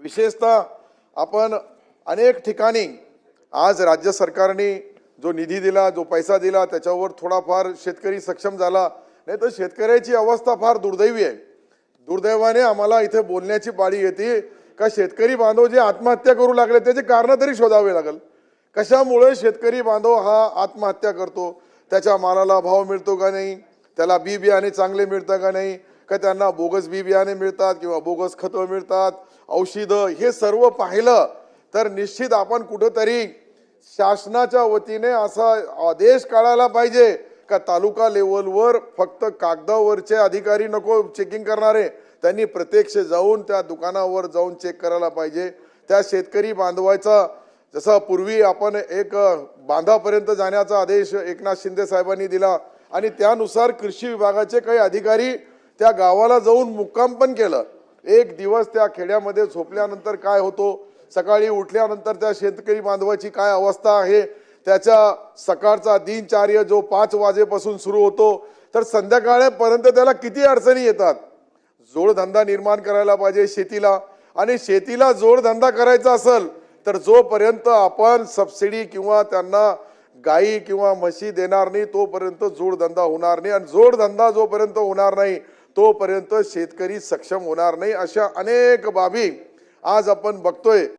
विशेषतः आपण अनेक ठिकाणी आज राज्य सरकारने जो निधी दिला, जो पैसा दिला, त्याच्यावर थोडाफार शेतकरी सक्षम झाला, नाही तर शेतकऱ्याची अवस्था फार दुर्दैवी आहे। दुर्दैवाने आम्हाला इथे बोलण्याची पाळी येते का शेतकरी बांधव जे आत्महत्या करू लागले त्याचे कारण तरी शोधावे लागेल। कशामुळे शेतकरी बांधव हा आत्महत्या करतो? त्याच्या मालाला भाव मिळतो का नाही, त्याला बी बियाणे चांगले मिळतं का नाही, का त्यांना बोगस बी बियाणे मिळतात किंवा बोगस खतं मिळतात, औषधं, हे सर्व पाहिलं तर निश्चित आपण कुठेतरी शासनाच्या वतीने असा आदेश काढायला पाहिजे का तालुका लेवलवर फक्त कागदावरचे अधिकारी नको चेकिंग करणारे, त्यांनी प्रत्यक्ष जाऊन त्या दुकानावर जाऊन चेक करायला पाहिजे। त्या शेतकरी बांधवाचा जसा पूर्वी आपण एक बांधापर्यंत जाण्याचा आदेश एकनाथ शिंदे साहेबांनी दिला आणि त्यानुसार कृषी विभागाचे काही अधिकारी त्या गावाला जाऊन मुक्काम पण केलं। एक दिवस त्या खेड्यामध्ये झोपल्यानंतर काय होतो, सकाळी उठल्यानंतर त्या शेतकरी बांधवाची काय अवस्था आहे, त्याचा सकाळचा दिनचर्या जो 5 वाजेपासून सुरू होतो तर संध्याकाळपर्यंत त्याला किती अडचणी येतात। जोडधंदा निर्माण करायला पाहिजे शेतीला, आणि शेतीला जोडधंदा करायचा असेल तर जोपर्यंत आपण सबसिडी किंवा त्यांना गाई किंवा म्हशी देणार नाही तोपर्यंत जोडधंदा होणार नाही, आणि जोडधंदा जोपर्यंत होणार नाही तोपर्यंत शेतकरी सक्षम होणार नाही। अशा अनेक बाबी आज आपण बघतोय।